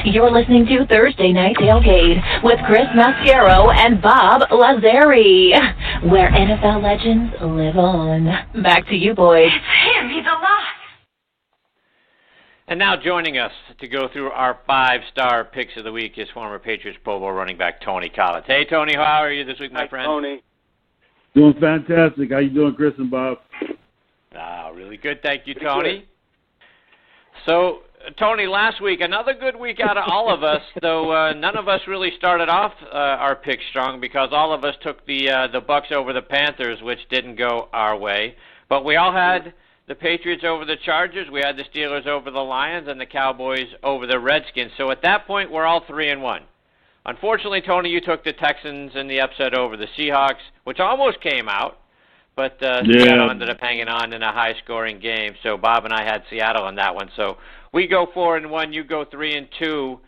You're listening to Thursday Night Tailgate with Chris Mascaro and Bob Lazari, where NFL legends live on. Back to you, boys. It's him. He's alive. And now joining us to go through our 5-star picks of the week is former Patriots Pro Bowl running back Tony Collins. Hey, Tony, how are you this week, my friend? Tony. Doing fantastic. How you doing, Chris and Bob? Really good. Thank you, Tony. So, Tony, last week, another good week out of all of us, though none of us really started off our picks strong because all of us took the Bucs over the Panthers, which didn't go our way. But we all had the Patriots over the Chargers, we had the Steelers over the Lions, and the Cowboys over the Redskins. So at that point, we're all 3-1. Unfortunately, Tony, you took the Texans in the upset over the Seahawks, which almost came out, but Seattle ended up hanging on in a high-scoring game. So Bob and I had Seattle on that one. So we go 4-1, you go 3-2.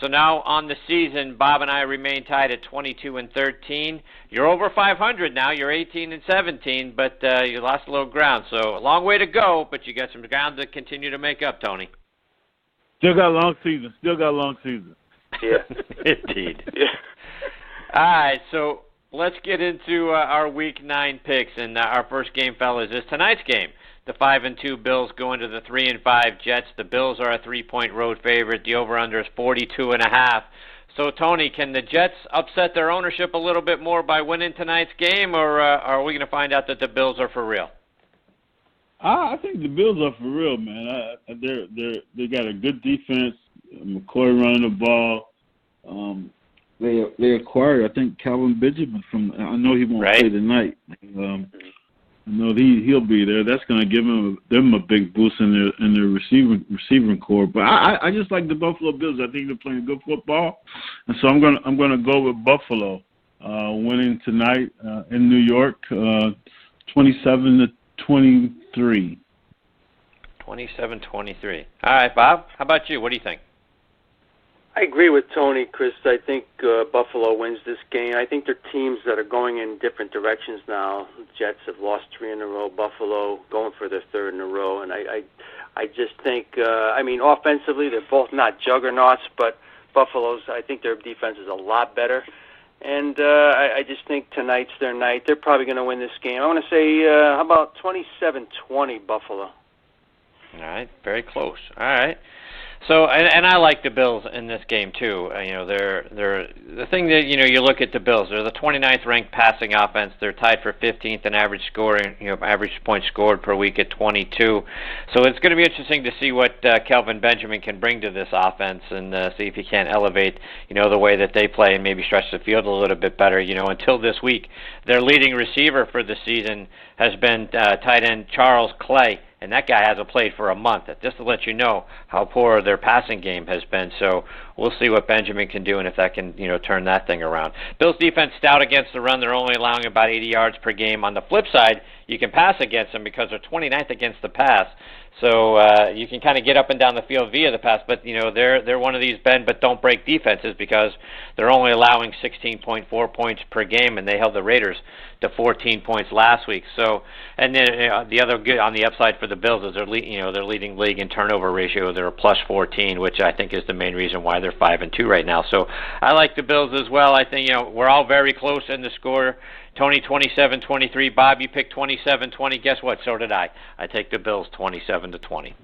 So now on the season, Bob and I remain tied at 22-13. You're over 500 now. You're 18-17, but you lost a little ground. So a long way to go, but you got some ground to continue to make up, Tony. Still got a long season. Yeah. Indeed. Yeah. All right, so let's get into our Week 9 picks. And our first game, fellas, is tonight's game. The 5-2 Bills go into the 3-5 Jets. The Bills are a 3-point road favorite. The over/under is 42.5. So, Tony, can the Jets upset their ownership a little bit more by winning tonight's game, or are we going to find out that the Bills are for real? I think the Bills are for real, man. They got a good defense. McCoy running the ball. They acquired, I think, Calvin Benjamin from. I know he won't play tonight. I know he'll be there. That's going to give them a big boost in their receiving core. But I just like the Buffalo Bills. I think they're playing good football, and so I'm going to go with Buffalo winning tonight in New York, 27-23. 27-23. All right, Bob. How about you? What do you think? I agree with Tony, Chris. I think Buffalo wins this game. I think they're teams that are going in different directions now. The Jets have lost 3 in a row. Buffalo going for their 3rd in a row. And I just think, offensively, they're both not juggernauts, but Buffalo's, I think their defense is a lot better. And I just think tonight's their night. They're probably going to win this game. I want to say, how about 27-20 Buffalo? All right, very close. All right. So, and I like the Bills in this game too. They're the thing that you look at the Bills. They're the 29th ranked passing offense. They're tied for 15th in average scoring, average points scored per week at 22. So it's going to be interesting to see what Kelvin Benjamin can bring to this offense and see if he can elevate, the way that they play and maybe stretch the field a little bit better. Until this week, their leading receiver for the season has been tight end Charles Clay. And that guy hasn't played for a month. Just to let you know how poor their passing game has been. So we'll see what Benjamin can do and if that can, turn that thing around. Bills defense stout against the run. They're only allowing about 80 yards per game. On the flip side, you can pass against them because they're 29th against the pass. So you can kind of get up and down the field via the pass, but they're one of these bend but don't break defenses because they're only allowing 16.4 points per game, and they held the Raiders to 14 points last week. So, and then the other good on the upside for the Bills is they're leading league in turnover ratio. They're a plus 14, which I think is the main reason why they're 5-2 right now. So I like the Bills as well. I think we're all very close in the score. Tony 27-23. Bob, you picked 27-20. Guess what? So did I. I take the Bills 27-20.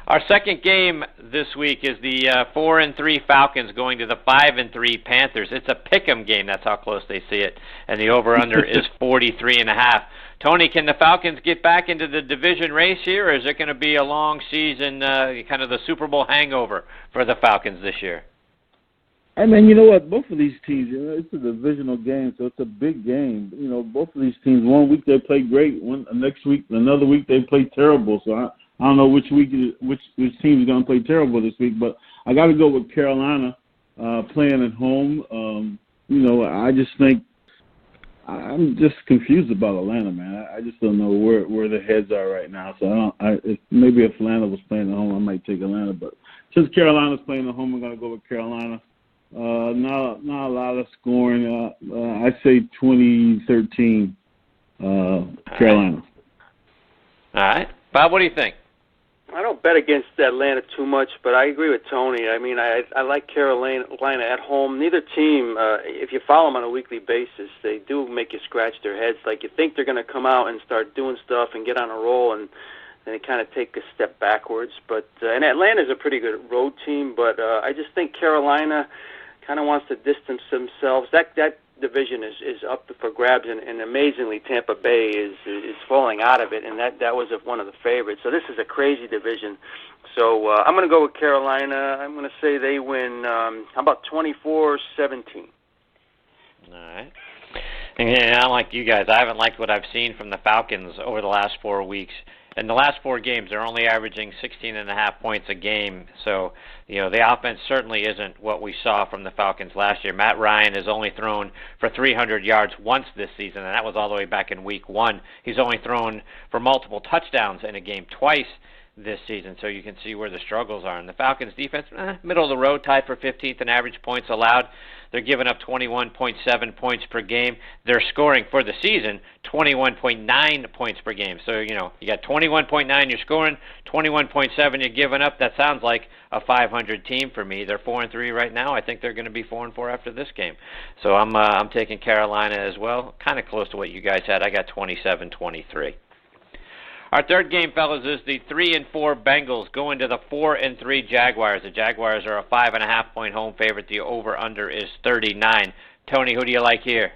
Our second game this week is the 4-3 Falcons going to the 5-3 Panthers. It's a pick'em game. That's how close they see it. And the over/under is 43.5. Tony, can the Falcons get back into the division race here, or is it going to be a long season, kind of the Super Bowl hangover for the Falcons this year? I mean, you know what? Both of these teams, it's a divisional game, so it's a big game. Both of these teams, one week they play great, another week they play terrible. So I don't know which team is going to play terrible this week, but I got to go with Carolina playing at home. I just think I'm just confused about Atlanta, man. I just don't know where their heads are right now. So maybe if Atlanta was playing at home, I might take Atlanta, but since Carolina's playing at home, I'm going to go with Carolina. Not a lot of scoring. I say 2013, Carolina. All right. Bob, what do you think? I don't bet against Atlanta too much, but I agree with Tony. I mean, I like Carolina at home. Neither team, if you follow them on a weekly basis, they do make you scratch their heads. Like, you think they're going to come out and start doing stuff and get on a roll, and then they kind of take a step backwards. But and Atlanta's a pretty good road team, but I just think Carolina kind of wants to distance themselves. That division is up for grabs, and amazingly Tampa Bay is falling out of it, and that was one of the favorites. So this is a crazy division. So I'm going to go with Carolina. I'm going to say they win, how about 24-17? All right. And I'm like you guys. I haven't liked what I've seen from the Falcons over the last 4 weeks. In the last 4 games, they're only averaging 16.5 points a game. So, the offense certainly isn't what we saw from the Falcons last year. Matt Ryan has only thrown for 300 yards once this season, and that was all the way back in Week 1. He's only thrown for multiple touchdowns in a game twice this season, so you can see where the struggles are. And the Falcons' defense, middle of the road, tied for 15th in average points allowed. They're giving up 21.7 points per game. They're scoring for the season 21.9 points per game. So, you got 21.9 you're scoring, 21.7 you're giving up. That sounds like a 500 team for me. They're 4-3 right now. I think they're going to be 4-4 after this game. So I'm taking Carolina as well, kind of close to what you guys had. I got 27-23. Our third game, fellas, is the 3-4 Bengals going to the 4-3 Jaguars. The Jaguars are a 5.5-point home favorite. The over/under is 39. Tony, who do you like here?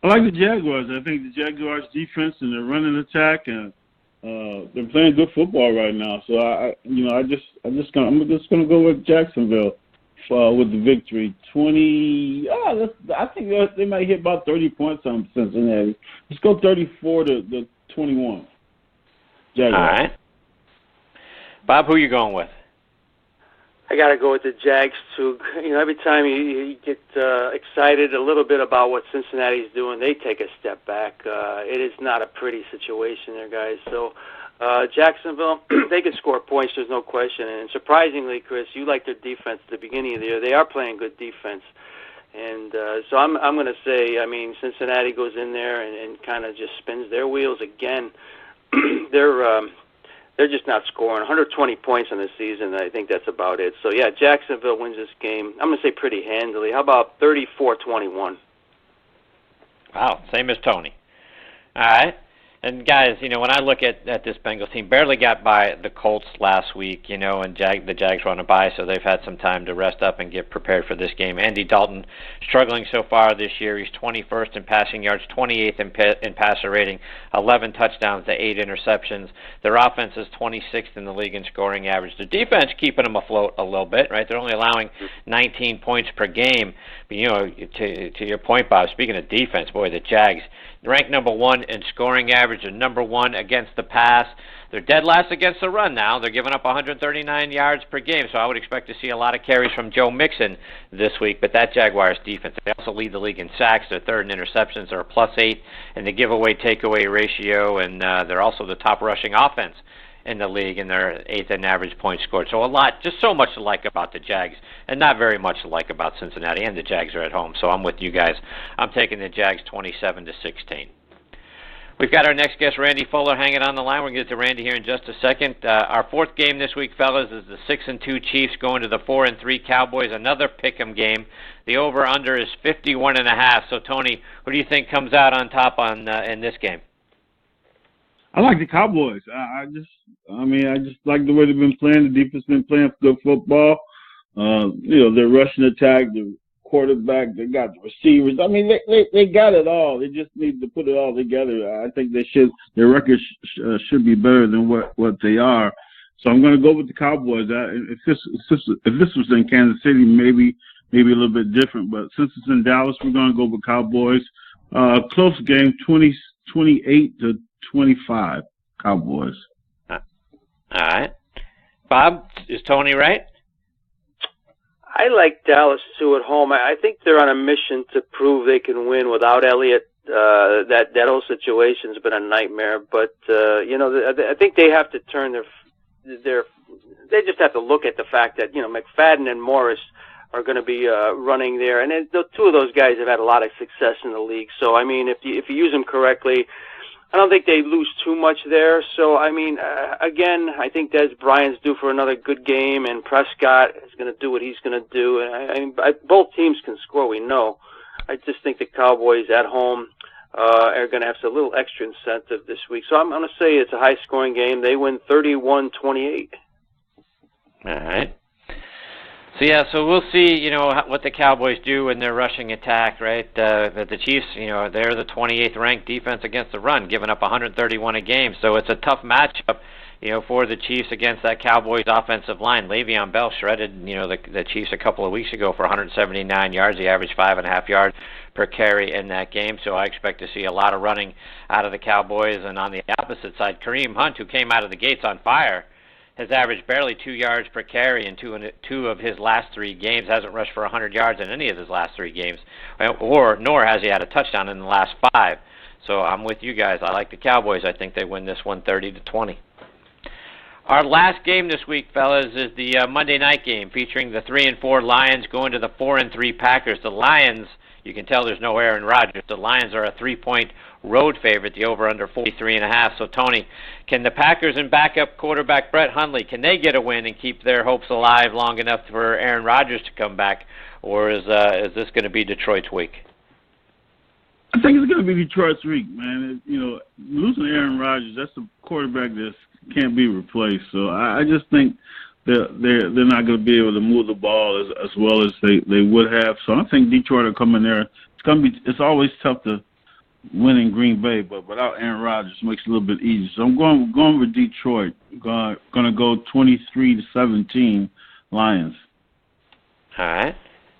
I like the Jaguars. I think the Jaguars' defense and their running attack, and they're playing good football right now. So I'm just gonna go with Jacksonville with the victory. I think they might hit about 30 points on Cincinnati. Let's go 34-21. Jaguars. All right. Bob, who are you going with? I got to go with the Jags, too. Every time you get excited a little bit about what Cincinnati's doing, they take a step back. It is not a pretty situation there, guys. So Jacksonville, they can score points, there's no question. And surprisingly, Chris, you like their defense at the beginning of the year. They are playing good defense. And so I'm going to say, Cincinnati goes in there and kind of just spins their wheels again. They're just not scoring. 120 points in the season, I think that's about it. So, yeah, Jacksonville wins this game. I'm going to say pretty handily. How about 34-21? Wow, same as Tony. All right. And, guys, when I look at this Bengals team, barely got by the Colts last week, and the Jags were on a bye, so they've had some time to rest up and get prepared for this game. Andy Dalton struggling so far this year. He's 21st in passing yards, 28th in passer rating, 11 touchdowns to 8 interceptions. Their offense is 26th in the league in scoring average. The defense keeping them afloat a little bit, right? They're only allowing 19 points per game. But, to your point, Bob, speaking of defense, boy, the Jags, ranked number 1 in scoring average and number 1 against the pass. They're dead last against the run now. They're giving up 139 yards per game, so I would expect to see a lot of carries from Joe Mixon this week. But that Jaguars defense, they also lead the league in sacks. They're third in interceptions. They're a +8 in the giveaway-takeaway ratio, and they're also the top rushing offense in the league, and they're 8th in average points scored. So just so much to like about the Jags, and not very much to like about Cincinnati, and the Jags are at home. So I'm with you guys. I'm taking the Jags 27-16. We've got our next guest, Randy Fuller, hanging on the line. We're going to get to Randy here in just a second. Our fourth game this week, fellas, is the 6-2 Chiefs going to the 4-3 Cowboys. Another pick'em game. The over/under is 51.5. So, Tony, who do you think comes out on top in this game? I like the Cowboys. I just like the way they've been playing. The defense been playing good football. Their rushing attack, the quarterback, they got the receivers. They got it all. They just need to put it all together. I think their record should be better than what they are. So I'm going to go with the Cowboys. If this was in Kansas City, maybe a little bit different. But since it's in Dallas, we're going to go with Cowboys. Close game, 28-25, Cowboys. All right. Bob, is Tony right? I like Dallas, too, at home. I think they're on a mission to prove they can win without Elliott. That whole situation's been a nightmare. But, I think they have to turn they just have to look at the fact that, McFadden and Morris are going to be running there. And the two of those guys have had a lot of success in the league. So, if you use them correctly, I don't think they lose too much there. So, I mean, again, I think Des Bryant's due for another good game, and Prescott is going to do what he's going to do. And both teams can score, we know. I just think the Cowboys at home are going to have a little extra incentive this week. So I'm going to say it's a high-scoring game. They win 31-28. All right. So we'll see, what the Cowboys do in their rushing attack, right? The Chiefs, they're the 28th ranked defense against the run, giving up 131 a game. So it's a tough matchup, for the Chiefs against that Cowboys offensive line. Le'Veon Bell shredded, the Chiefs a couple of weeks ago for 179 yards. He averaged 5.5 yards per carry in that game. So I expect to see a lot of running out of the Cowboys. And on the opposite side, Kareem Hunt, who came out of the gates on fire, has averaged barely 2 yards per carry in two of his last 3 games. Hasn't rushed for 100 yards in any of his last 3 games, nor has he had a touchdown in the last 5. So I'm with you guys. I like the Cowboys. I think they win this one 30-20. Our last game this week, fellas, is the Monday night game featuring the 3-4 Lions going to the 4-3 Packers. The Lions, you can tell there's no Aaron Rodgers. The Lions are a 3-point road favorite, the over-under 43.5. So, Tony, can the Packers and backup quarterback Brett Hundley, can they get a win and keep their hopes alive long enough for Aaron Rodgers to come back, or is this going to be Detroit's week? I think it's going to be Detroit's week, man. Losing Aaron Rodgers, that's a quarterback that can't be replaced. So I just think they're not going to be able to move the ball as well as they would have. So I think Detroit will come in there. It's always tough to win in Green Bay, but without Aaron Rodgers, it makes it a little bit easier. So I'm going with Detroit. Going to go 23-17 Lions. All right,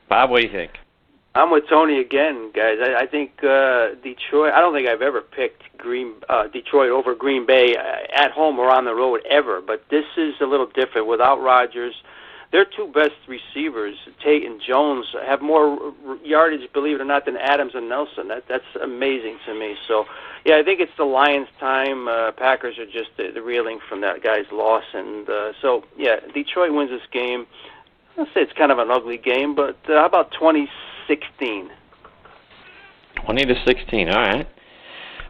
Bob, what do you think? I'm with Tony again, guys. I think Detroit. I don't think I've ever picked Detroit over Green Bay at home or on the road ever. But this is a little different. Without Rodgers, their 2 best receivers, Tate and Jones, have more yardage, believe it or not, than Adams and Nelson. That's amazing to me. So, yeah, I think it's the Lions' time. Packers are just the reeling from that guy's loss, and so yeah, Detroit wins this game. I'll say it's kind of an ugly game, but how about 20-16? 20-16, all right.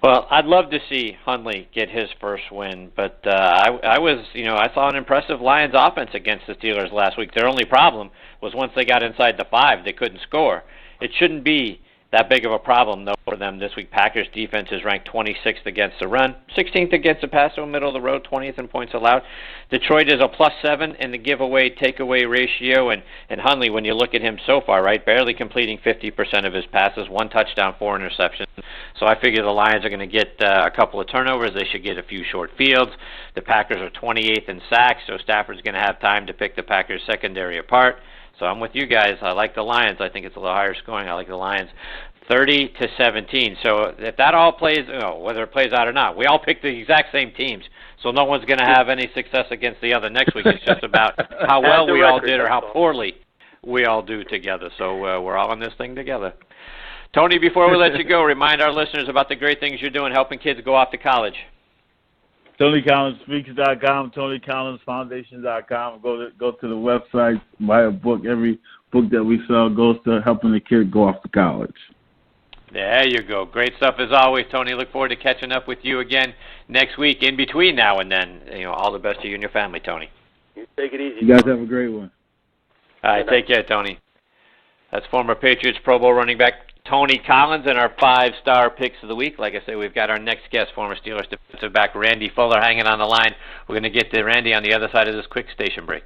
Well, I'd love to see Hundley get his first win, but I saw an impressive Lions offense against the Steelers last week. Their only problem was once they got inside the 5, they couldn't score. It shouldn't be that big of a problem, though, for them this week. Packers defense is ranked 26th against the run, 16th against the pass, so middle of the road, 20th in points allowed. Detroit is a +7 in the giveaway takeaway ratio, and Hundley, when you look at him so far, right, barely completing 50% of his passes, 1 touchdown, 4 interceptions. So I figure the Lions are going to get a couple of turnovers. They should get a few short fields. The Packers are 28th in sacks, so Stafford's going to have time to pick the Packers secondary apart. So I'm with you guys. I like the Lions. I think it's a little higher scoring. I like the Lions 30-17. So if that all plays, whether it plays out or not, we all pick the exact same teams. So no one's going to have any success against the other next week. It's just about how well we all did or how poorly we all do together. So we're all in this thing together. Tony, before we let you go, remind our listeners about the great things you're doing helping kids go off to college. TonyCollinsSpeaks.com, TonyCollinsFoundation.com. Go to the website, buy a book. Every book that we sell goes to helping the kid go off to college. There you go. Great stuff as always, Tony. Look forward to catching up with you again next week. In between now and then, all the best to you and your family, Tony. You take it easy. You guys have a great one. All right, take care, Tony. That's former Patriots Pro Bowl running back Tony Collins and our 5-star picks of the week. Like I say, we've got our next guest, former Steelers defensive back Randy Fuller, hanging on the line. We're going to get to Randy on the other side of this quick station break.